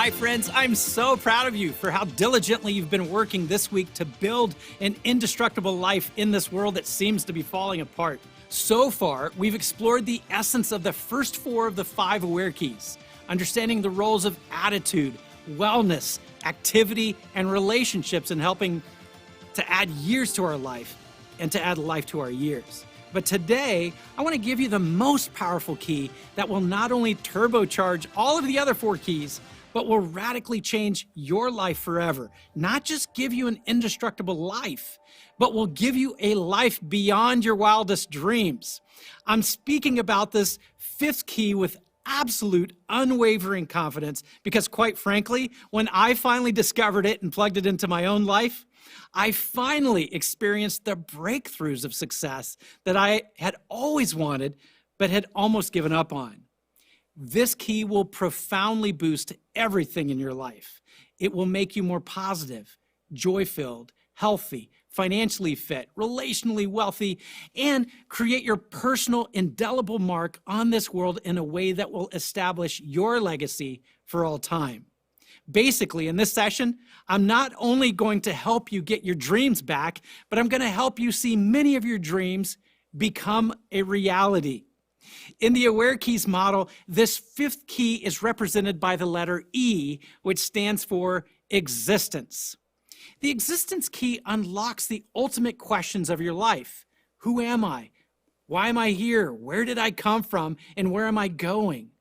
Hi, friends. I'm so proud of you for how diligently you've been working this week to build an indestructible life in this world that seems to be falling apart. So far, we've explored the essence of the first 4 of the 5 aware keys, understanding the roles of attitude, wellness, activity, and relationships in helping to add years to our life and to add life to our years. But today, I want to give you the most powerful key that will not only turbocharge all of the other 4 keys, but will radically change your life forever. Not just give you an indestructible life, but will give you a life beyond your wildest dreams. I'm speaking about this 5th key with absolute unwavering confidence because, quite frankly, when I finally discovered it and plugged it into my own life, I finally experienced the breakthroughs of success that I had always wanted but had almost given up on. This key will profoundly boost everything in your life. It will make you more positive, joy-filled, healthy, financially fit, relationally wealthy, and create your personal indelible mark on this world in a way that will establish your legacy for all time. Basically, in this session, I'm not only going to help you get your dreams back, but I'm going to help you see many of your dreams become a reality. In the Aware Keys model, this 5th key is represented by the letter E, which stands for existence. The existence key unlocks the ultimate questions of your life. Who am I? Why am I here? Where did I come from? And where am I going?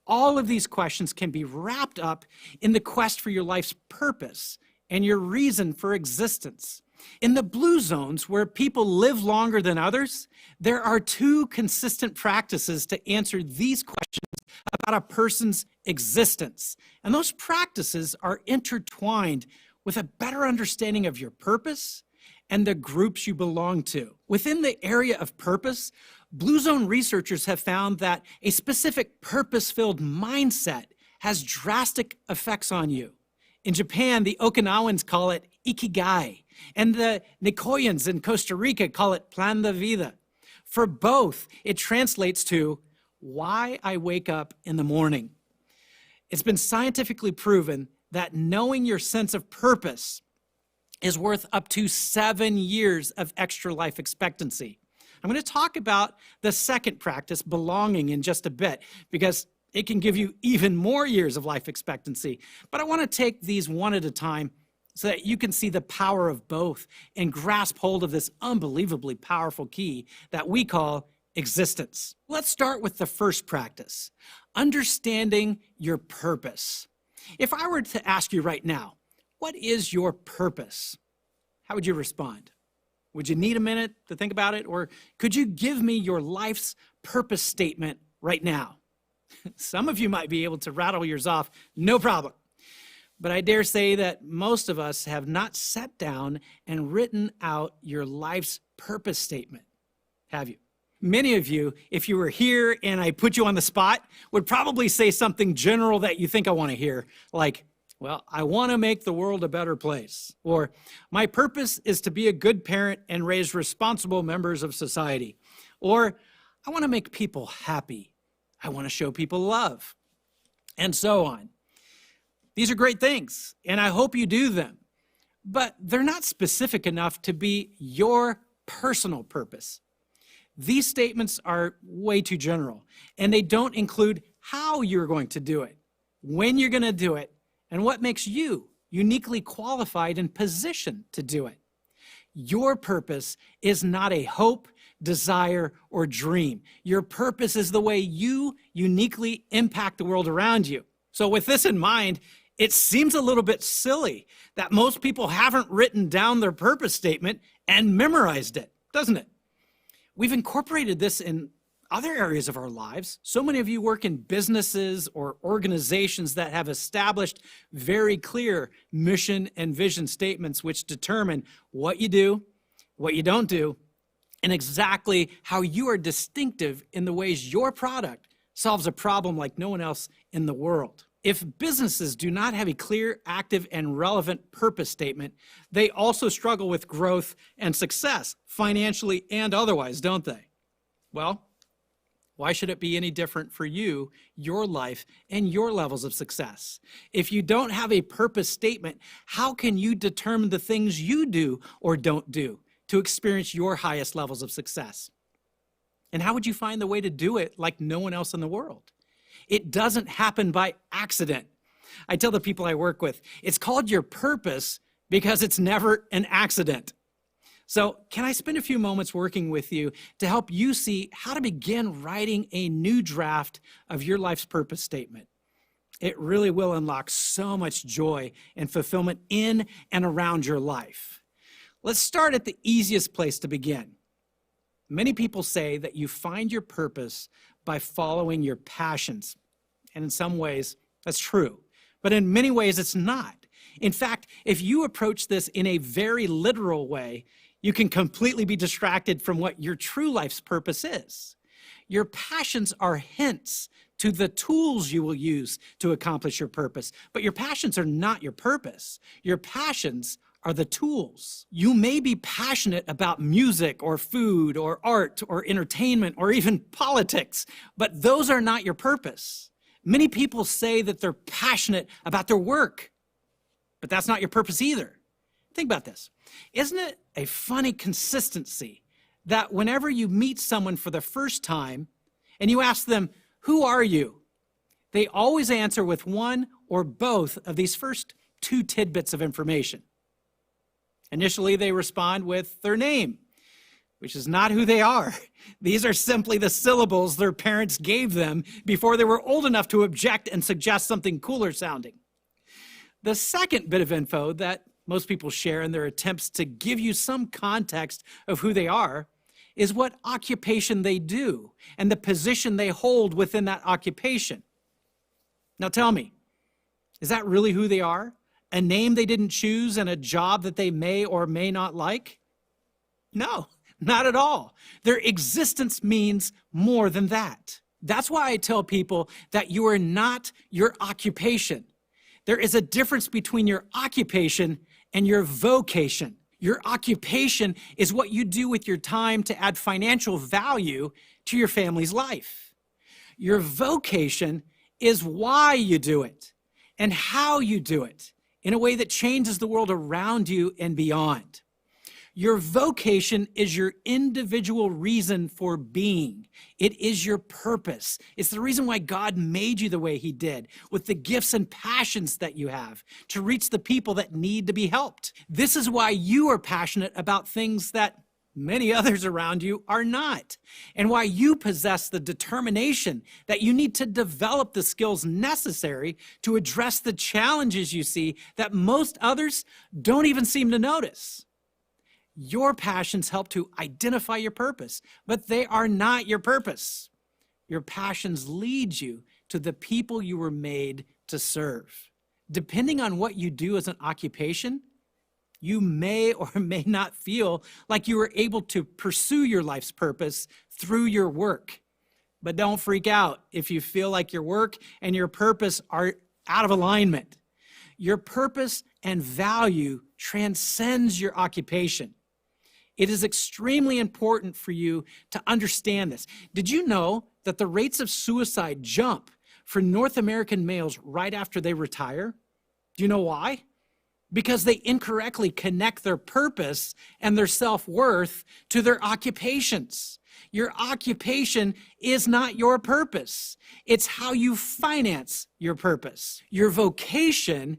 All of these questions can be wrapped up in the quest for your life's purpose and your reason for existence. In the blue zones, where people live longer than others, there are 2 consistent practices to answer these questions about a person's existence. And those practices are intertwined with a better understanding of your purpose and the groups you belong to. Within the area of purpose, Blue Zone researchers have found that a specific purpose-filled mindset has drastic effects on you. In Japan, the Okinawans call it ikigai, and the Nicoyans in Costa Rica call it plan de vida. For both, it translates to why I wake up in the morning. It's been scientifically proven that knowing your sense of purpose is worth up to 7 years of extra life expectancy. I'm going to talk about the second practice, belonging, in just a bit, because it can give you even more years of life expectancy. But I want to take these one at a time so that you can see the power of both and grasp hold of this unbelievably powerful key that we call existence. Let's start with the first practice, understanding your purpose. If I were to ask you right now, what is your purpose? How would you respond? Would you need a minute to think about it? Or could you give me your life's purpose statement right now? Some of you might be able to rattle yours off, no problem. But I dare say that most of us have not sat down and written out your life's purpose statement, have you? Many of you, if you were here and I put you on the spot, would probably say something general that you think I want to hear, like, well, I want to make the world a better place. Or, my purpose is to be a good parent and raise responsible members of society. Or, I want to make people happy. I want to show people love, and so on. These are great things, and I hope you do them, but they're not specific enough to be your personal purpose. These statements are way too general, and they don't include how you're going to do it, when you're going to do it, and what makes you uniquely qualified and positioned to do it. Your purpose is not a hope, desire, or dream. Your purpose is the way you uniquely impact the world around you. So with this in mind, it seems a little bit silly that most people haven't written down their purpose statement and memorized it, doesn't it? We've incorporated this in other areas of our lives. So many of you work in businesses or organizations that have established very clear mission and vision statements which determine what you do, what you don't do, and exactly how you are distinctive in the ways your product solves a problem like no one else in the world. If businesses do not have a clear, active, and relevant purpose statement, they also struggle with growth and success, financially and otherwise, don't they? Well, Why should it be any different for you, your life, and your levels of success? If you don't have a purpose statement, how can you determine the things you do or don't do to experience your highest levels of success? And how would you find the way to do it like no one else in the world? It doesn't happen by accident. I tell the people I work with, it's called your purpose because it's never an accident. So can I spend a few moments working with you to help you see how to begin writing a new draft of your life's purpose statement? It really will unlock so much joy and fulfillment in and around your life. Let's start at the easiest place to begin. Many people say that you find your purpose by following your passions. And in some ways, that's true. But in many ways, it's not. In fact, if you approach this in a very literal way, you can completely be distracted from what your true life's purpose is. Your passions are hints to the tools you will use to accomplish your purpose, but your passions are not your purpose. Your passions are the tools. You may be passionate about music or food or art or entertainment or even politics, but those are not your purpose. Many people say that they're passionate about their work, but that's not your purpose either. Think about this. Isn't it a funny consistency that whenever you meet someone for the first time and you ask them, "Who are you?" they always answer with one or both of these first two tidbits of information. Initially, they respond with their name, which is not who they are. These are simply the syllables their parents gave them before they were old enough to object and suggest something cooler sounding. The second bit of info that most people share in their attempts to give you some context of who they are is what occupation they do and the position they hold within that occupation. Now tell me, is that really who they are? A name they didn't choose and a job that they may or may not like? No, not at all. Their existence means more than that. That's why I tell people that you are not your occupation. There is a difference between your occupation and your vocation. Your occupation is what you do with your time to add financial value to your family's life. Your vocation is why you do it and how you do it in a way that changes the world around you and beyond. Your vocation is your individual reason for being. It is your purpose. It's the reason why God made you the way he did, with the gifts and passions that you have to reach the people that need to be helped. This is why you are passionate about things that many others around you are not, and why you possess the determination that you need to develop the skills necessary to address the challenges you see that most others don't even seem to notice. Your passions help to identify your purpose, but they are not your purpose. Your passions lead you to the people you were made to serve. Depending on what you do as an occupation, you may or may not feel like you were able to pursue your life's purpose through your work. But don't freak out if you feel like your work and your purpose are out of alignment. Your purpose and value transcends your occupation. It is extremely important for you to understand this. Did you know that the rates of suicide jump for North American males right after they retire? Do you know why? Because they incorrectly connect their purpose and their self-worth to their occupations. Your occupation is not your purpose. It's how you finance your purpose. Your vocation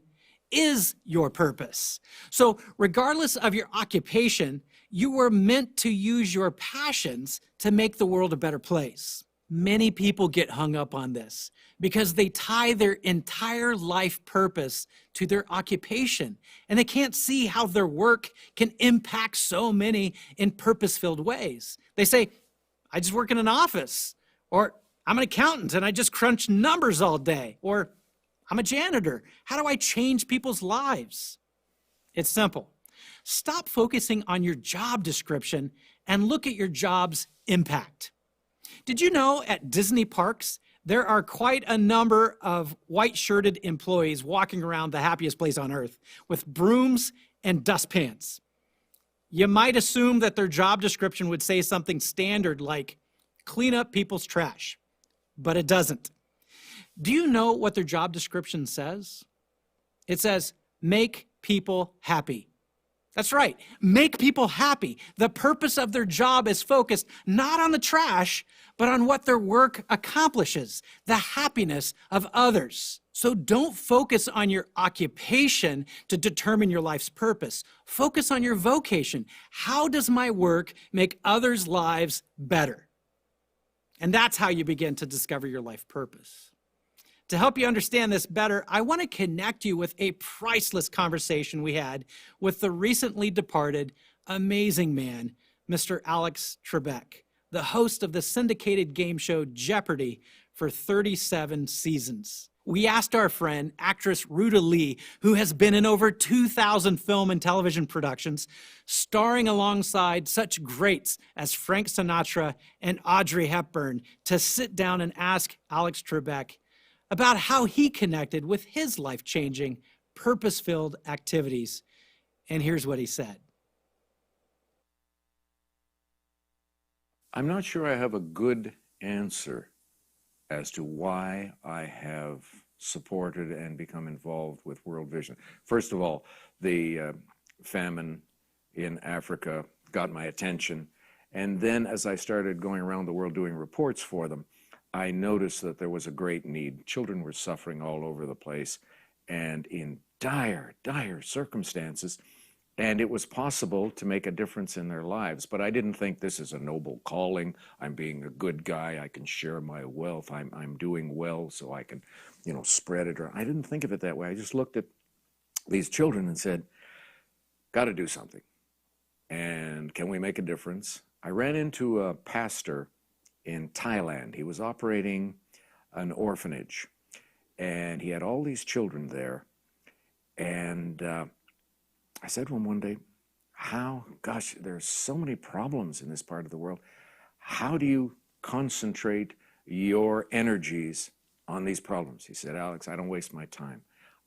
is your purpose. So regardless of your occupation, you were meant to use your passions to make the world a better place. Many people get hung up on this because they tie their entire life purpose to their occupation, and they can't see how their work can impact so many in purpose-filled ways. They say, I just work in an office, or I'm an accountant and I just crunch numbers all day, or I'm a janitor. How do I change people's lives? It's simple. Stop focusing on your job description and look at your job's impact. Did you know at Disney parks, there are quite a number of white-shirted employees walking around the happiest place on earth with brooms and dustpans? You might assume that their job description would say something standard like clean up people's trash. But it doesn't. Do you know what their job description says? It says, make people happy. That's right, make people happy. The purpose of their job is focused not on the trash, but on what their work accomplishes, the happiness of others. So don't focus on your occupation to determine your life's purpose. Focus on your vocation. How does my work make others' lives better? And that's how you begin to discover your life purpose. To help you understand this better, I want to connect you with a priceless conversation we had with the recently departed amazing man, Mr. Alex Trebek, the host of the syndicated game show Jeopardy for 37 seasons. We asked our friend, actress Ruta Lee, who has been in over 2,000 film and television productions, starring alongside such greats as Frank Sinatra and Audrey Hepburn, to sit down and ask Alex Trebek about how he connected with his life-changing, purpose-filled activities. And here's what he said. I'm not sure I have a good answer as to why I have supported and become involved with World Vision. First of all, the famine in Africa got my attention. And then as I started going around the world doing reports for them, I noticed that there was a great need. Children were suffering all over the place and in dire, dire circumstances. And it was possible to make a difference in their lives. But I didn't think this is a noble calling. I'm being a good guy. I can share my wealth. I'm doing well so I can, spread it. I didn't think of it that way. I just looked at these children and said, got to do something. And can we make a difference? I ran into a pastor in Thailand. He was operating an orphanage, and he had all these children there. And I said to him one day, there's so many problems in this part of the world. How do you concentrate your energies on these problems? He said, Alex, I don't waste my time.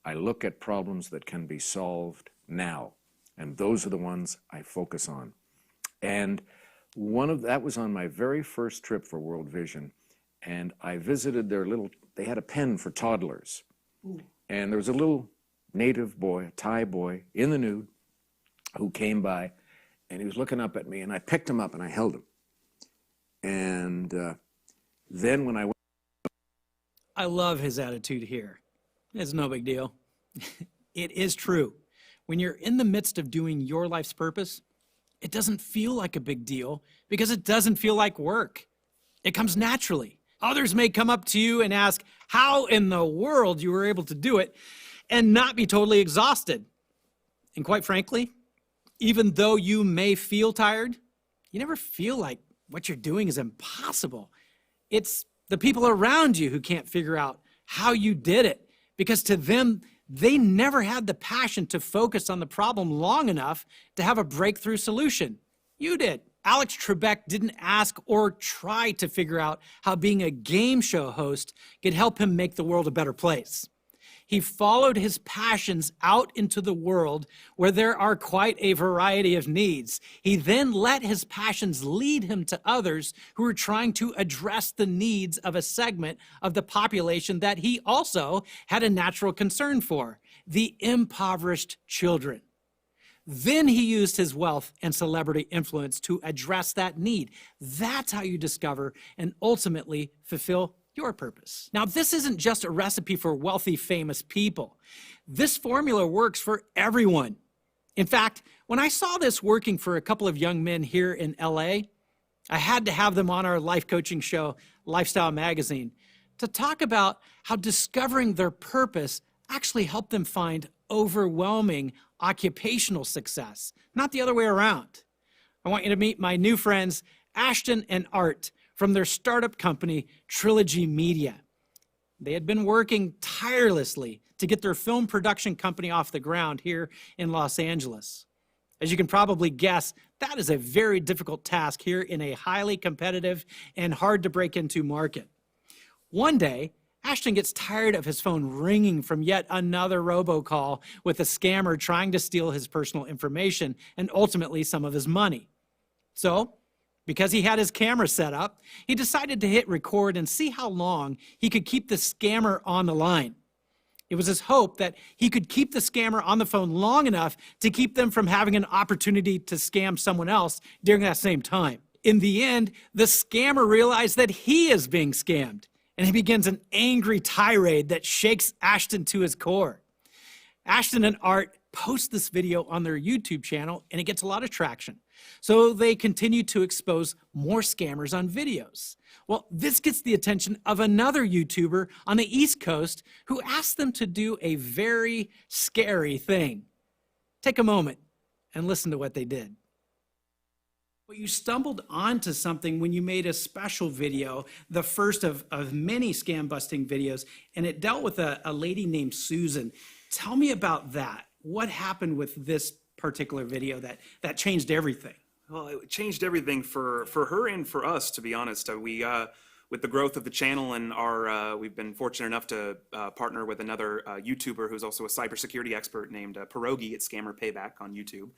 I look at problems that can be solved now, and those are the ones I focus on. And that was on my very first trip for World Vision, and I visited they had a pen for toddlers. Ooh. And there was a little native boy, a Thai boy, in the nude, who came by, and he was looking up at me, and I picked him up and I held him. And then when I went... I love his attitude here. It's no big deal. It is true. When you're in the midst of doing your life's purpose, it doesn't feel like a big deal because it doesn't feel like work. It comes naturally. Others may come up to you and ask how in the world you were able to do it and not be totally exhausted. And quite frankly, even though you may feel tired, you never feel like what you're doing is impossible. It's the people around you who can't figure out how you did it, because to them, they never had the passion to focus on the problem long enough to have a breakthrough solution. You did. Alex Trebek didn't ask or try to figure out how being a game show host could help him make the world a better place. He followed his passions out into the world where there are quite a variety of needs. He then let his passions lead him to others who were trying to address the needs of a segment of the population that he also had a natural concern for, the impoverished children. Then he used his wealth and celebrity influence to address that need. That's how you discover and ultimately fulfill your purpose. Now, this isn't just a recipe for wealthy, famous people. This formula works for everyone. In fact, when I saw this working for a couple of young men here in LA, I had to have them on our life coaching show, Lifestyle Magazine, to talk about how discovering their purpose actually helped them find overwhelming occupational success, not the other way around. I want you to meet my new friends, Ashton and Art, from their startup company, Trilogy Media. They had been working tirelessly to get their film production company off the ground here in Los Angeles. As you can probably guess, that is a very difficult task here in a highly competitive and hard to break into market. One day, Ashton gets tired of his phone ringing from yet another robocall with a scammer trying to steal his personal information and ultimately some of his money. So Because he had his camera set up, he decided to hit record and see how long he could keep the scammer on the line. It was his hope that he could keep the scammer on the phone long enough to keep them from having an opportunity to scam someone else during that same time. In the end, the scammer realized that he is being scammed, and he begins an angry tirade that shakes Ashton to his core. Ashton and Art post this video on their YouTube channel, and it gets a lot of traction. So they continue to expose more scammers on videos. Well, this gets the attention of another YouTuber on the East Coast who asked them to do a very scary thing. Take a moment and listen to what they did. Well, you stumbled onto something when you made a special video, the first of many scam busting videos, and it dealt with a lady named Susan. Tell me about that. What happened with this particular video that changed everything? Well, it changed everything for her and for us, to be honest. With the growth of the channel and we've been fortunate enough to partner with another YouTuber who's also a cybersecurity expert named Pierogi at Scammer Payback on YouTube.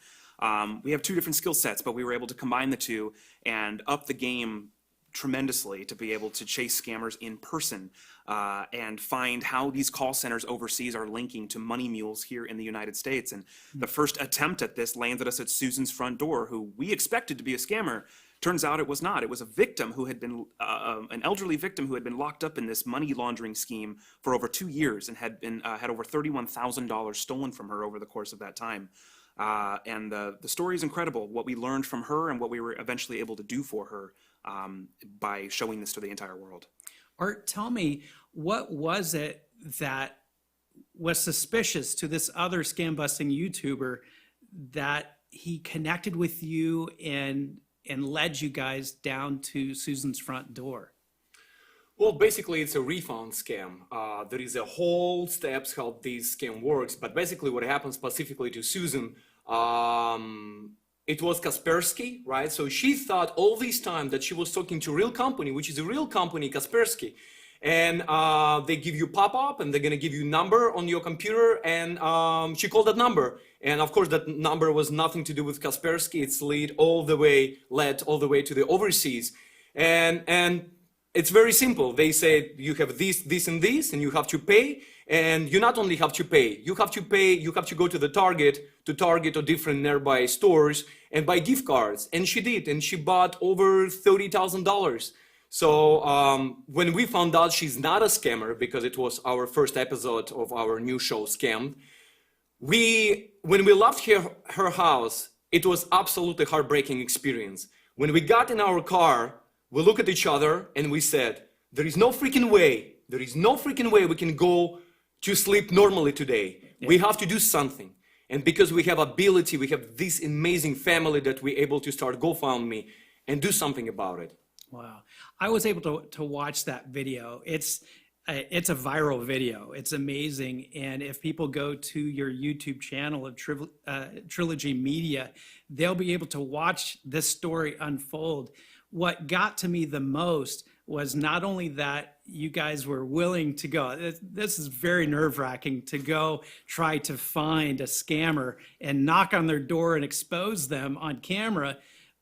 We have two different skill sets, but we were able to combine the two and up the game tremendously to be able to chase scammers in person and find how these call centers overseas are linking to money mules here in the United States. And the first attempt at this landed us at Susan's front door, who we expected to be a scammer. Turns out it was not. It was a victim who had been, an elderly victim who had been locked up in this money laundering scheme for over 2 years and had over $31,000 stolen from her over the course of that time. And the story is incredible, what we learned from her and what we were eventually able to do for her by showing this to the entire world. Art, tell me, what was it that was suspicious to this other scam busting YouTuber that he connected with you and led you guys down to Susan's front door? Well, basically, it's a refund scam. There is a whole steps how this scam works, but basically what happened specifically to Susan, it was Kaspersky, right? So she thought all this time that she was talking to a real company, which is a real company, Kaspersky. And they give you pop-up and they're gonna give you number on your computer, and she called that number. And of course that number was nothing to do with Kaspersky. It's led all the way to the overseas. And it's very simple. They say you have this, this, and this, and you have to pay. And you not only have to pay, you have to go to the Target or different nearby stores and buy gift cards. And she did, and she bought over $30,000. So when we found out she's not a scammer, because it was our first episode of our new show, Scammed, when we left her house, it was absolutely heartbreaking experience. When we got in our car, we looked at each other and we said, there is no freaking way we can go to sleep normally today. Yeah. We have to do something. And because we have ability, we have this amazing family that we're able to start GoFundMe and do something about it. Wow. I was able to watch that video. It's a viral video. It's amazing. And if people go to your YouTube channel of Trilogy Media, they'll be able to watch this story unfold. What got to me the most was not only that you guys were willing to go, this is very nerve-wracking, to go try to find a scammer and knock on their door and expose them on camera.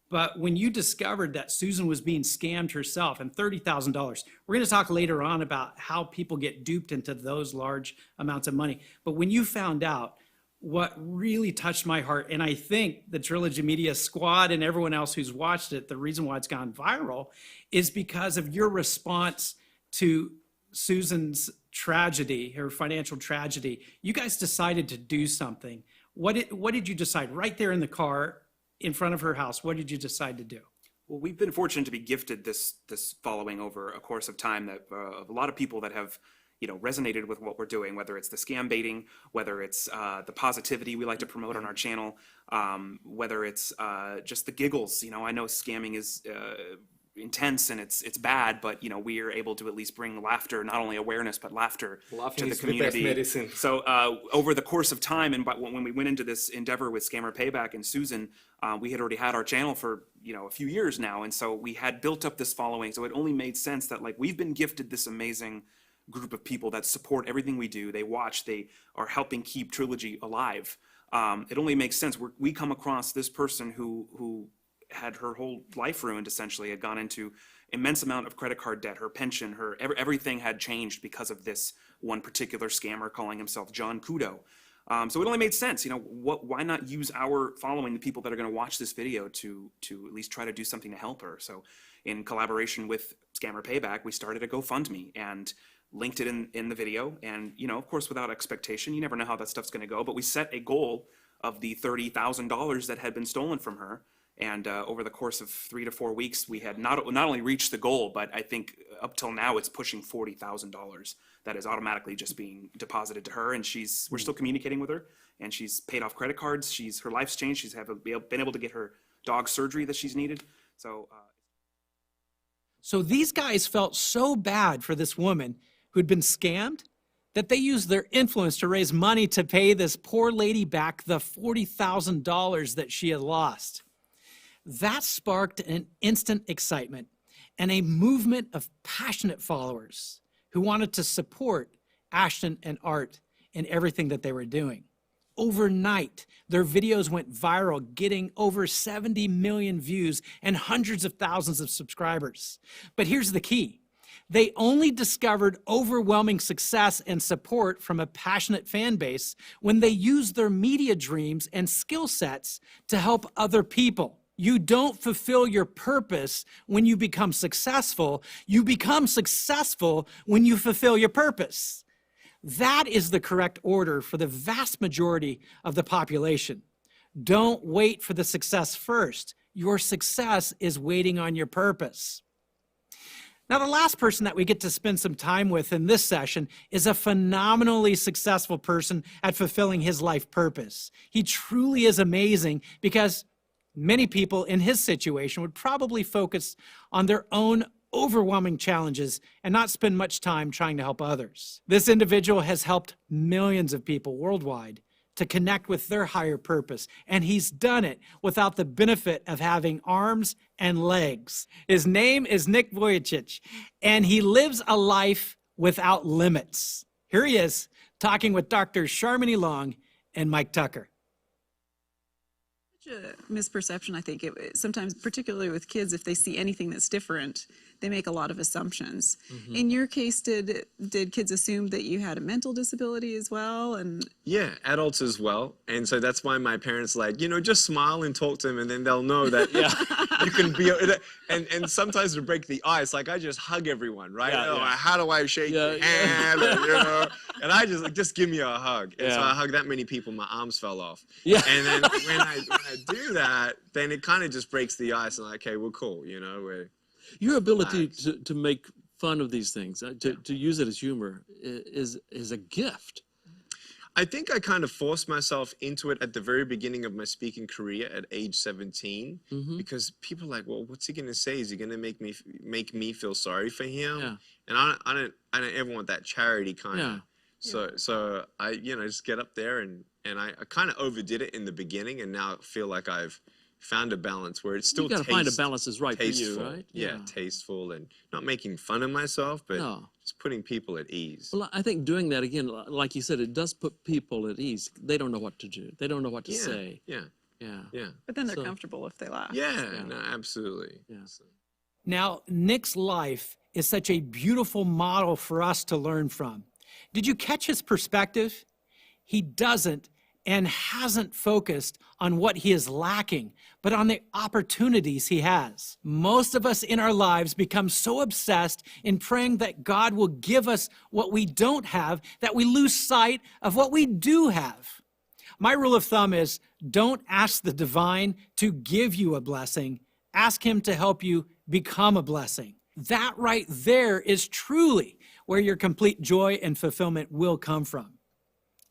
But when you discovered that Susan was being scammed herself and $30,000, we're going to talk later on about how people get duped into those large amounts of money. But when you found out, what really touched my heart, and I think the Trilogy Media squad and everyone else who's watched it, the reason why it's gone viral is because of your response to Susan's tragedy, her financial tragedy. You guys decided to do something. What did you decide right there in the car in front of her house? What did you decide to do? Well, we've been fortunate to be gifted this following over a course of time that of a lot of people that have resonated with what we're doing, whether it's the scam baiting, whether it's the positivity we like to promote on our channel, whether it's just the giggles. I know scamming is intense and it's bad, but we are able to at least bring laughter, not only awareness but laughter to the community. The best medicine. So over the course of time, and when we went into this endeavor with Scammer Payback and Susan, we had already had our channel for a few years now, and so we had built up this following. So it only made sense that we've been gifted this amazing group of people that support everything we do. They watch, they are helping keep Trilogy alive. It only makes sense. We come across this person who had her whole life ruined, essentially, had gone into immense amount of credit card debt. Her pension, everything had changed because of this one particular scammer calling himself John Kudo. So it only made sense, why not use our following, the people that are going to watch this video, to at least try to do something to help her. So in collaboration with Scammer Payback, we started a GoFundMe and linked it in the video. And, of course, without expectation, you never know how that stuff's going to go. But we set a goal of the $30,000 that had been stolen from her. And over the course of 3 to 4 weeks, we had not only reached the goal, but I think up till now it's pushing $40,000 that is automatically just being deposited to her. And we're still communicating with her, and she's paid off credit cards. Her life's changed. She's been able to get her dog surgery that she's needed. So these guys felt so bad for this woman who'd been scammed that they used their influence to raise money to pay this poor lady back the $40,000 that she had lost. That sparked an instant excitement and a movement of passionate followers who wanted to support Ashton and Art in everything that they were doing. Overnight, their videos went viral, getting over 70 million views and hundreds of thousands of subscribers. But here's the key. They only discovered overwhelming success and support from a passionate fan base when they used their media dreams and skill sets to help other people. You don't fulfill your purpose when you become successful. You become successful when you fulfill your purpose. That is the correct order for the vast majority of the population. Don't wait for the success first. Your success is waiting on your purpose. Now, the last person that we get to spend some time with in this session is a phenomenally successful person at fulfilling his life purpose. He truly is amazing because many people in his situation would probably focus on their own overwhelming challenges and not spend much time trying to help others. This individual has helped millions of people worldwide to connect with their higher purpose, and he's done it without the benefit of having arms and legs. His name is Nick Vujicic, and he lives a life without limits. Here he is, talking with Dr. Sharmini Long and Mike Tucker. A misperception, I think. Sometimes, particularly with kids, if they see anything that's different, they make a lot of assumptions. Mm-hmm. In your case, did kids assume that you had a mental disability as well? And yeah, adults as well. And so that's why my parents just smile and talk to them, and then they'll know that you can be. And sometimes to break the ice, I just hug everyone, right? How do I shake your hand? And I just give me a hug. And so I hugged that many people, my arms fell off. Yeah. And then when I do that, then it kind of just breaks the ice, and okay, we're cool, Your ability to make fun of these things, to use it as humor, is a gift. I think I kind of forced myself into it at the very beginning of my speaking career at age 17, because people are like, well, what's he going to say? Is he going to make me feel sorry for him? Yeah. And I don't ever want that charity kind of. So I just get up there and I kind of overdid it in the beginning, and now I feel like I've found a balance where it's still you got to find a balance that's right tasteful, for you, right? Yeah, tasteful, and not making fun of myself, but just putting people at ease. Well, I think doing that, again, like you said, it does put people at ease. They don't know what to do. They don't know what to say. Yeah. But then they're comfortable if they laugh. Yeah, no, absolutely. Yeah. Now, Nick's life is such a beautiful model for us to learn from. Did you catch his perspective? He doesn't and hasn't focused on what he is lacking, but on the opportunities he has. Most of us in our lives become so obsessed in praying that God will give us what we don't have that we lose sight of what we do have. My rule of thumb is don't ask the divine to give you a blessing. Ask him to help you become a blessing. That right there is truly where your complete joy and fulfillment will come from.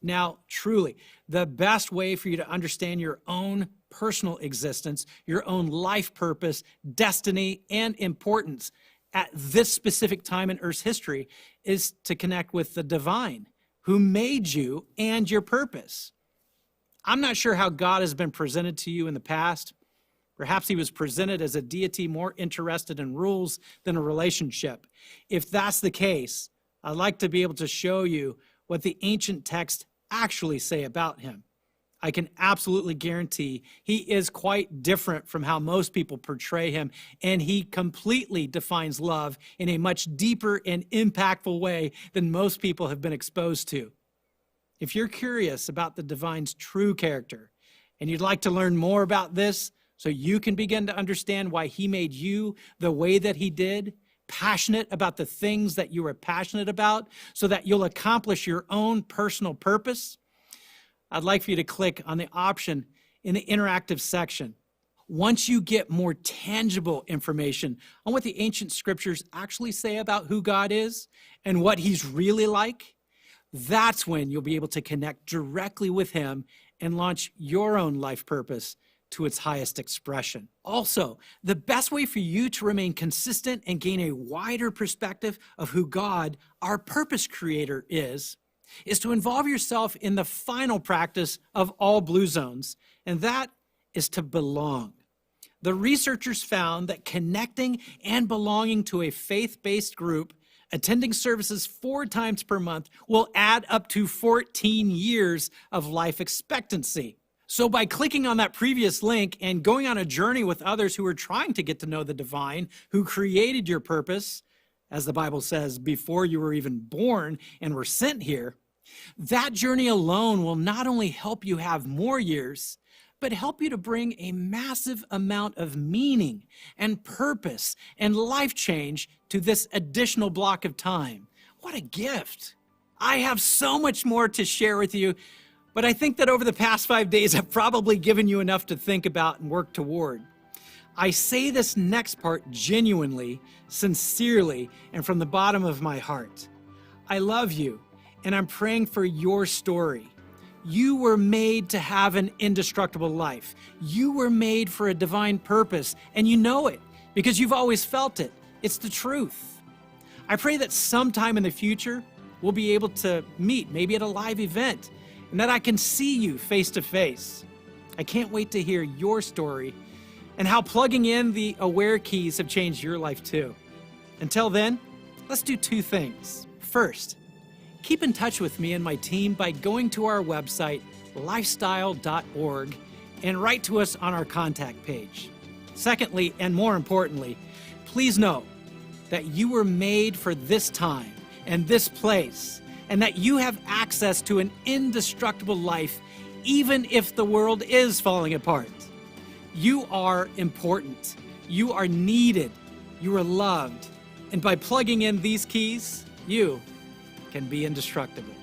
Now, truly, the best way for you to understand your own personal existence, your own life purpose, destiny, and importance at this specific time in Earth's history is to connect with the divine who made you and your purpose. I'm not sure how God has been presented to you in the past. Perhaps he was presented as a deity more interested in rules than a relationship. If that's the case, I'd like to be able to show you what the ancient texts actually say about him. I can absolutely guarantee he is quite different from how most people portray him, and he completely defines love in a much deeper and impactful way than most people have been exposed to. If you're curious about the divine's true character, and you'd like to learn more about this so you can begin to understand why he made you the way that he did, passionate about the things that you are passionate about so that you'll accomplish your own personal purpose, I'd like for you to click on the option in the interactive section. Once you get more tangible information on what the ancient scriptures actually say about who God is and what he's really like, that's when you'll be able to connect directly with him and launch your own life purpose to its highest expression. Also, the best way for you to remain consistent and gain a wider perspective of who God, our purpose creator, is to involve yourself in the final practice of all Blue Zones, and that is to belong. The researchers found that connecting and belonging to a faith-based group, attending services 4 times per month, will add up to 14 years of life expectancy. So by clicking on that previous link and going on a journey with others who are trying to get to know the divine, who created your purpose, as the Bible says, before you were even born and were sent here, that journey alone will not only help you have more years, but help you to bring a massive amount of meaning and purpose and life change to this additional block of time. What a gift. I have so much more to share with you, but I think that over the past 5 days, I've probably given you enough to think about and work toward. I say this next part genuinely, sincerely, and from the bottom of my heart. I love you, and I'm praying for your story. You were made to have an indestructible life. You were made for a divine purpose, and you know it because you've always felt it. It's the truth. I pray that sometime in the future, we'll be able to meet, maybe at a live event, and that I can see you face to face. I can't wait to hear your story and how plugging in the Aware keys have changed your life too. Until then, let's do 2 things. First, keep in touch with me and my team by going to our website, lifestyle.org, and write to us on our contact page. Secondly, and more importantly, please know that you were made for this time and this place, and that you have access to an indestructible life, even if the world is falling apart. You are important. You are needed. You are loved. And by plugging in these keys, you can be indestructible.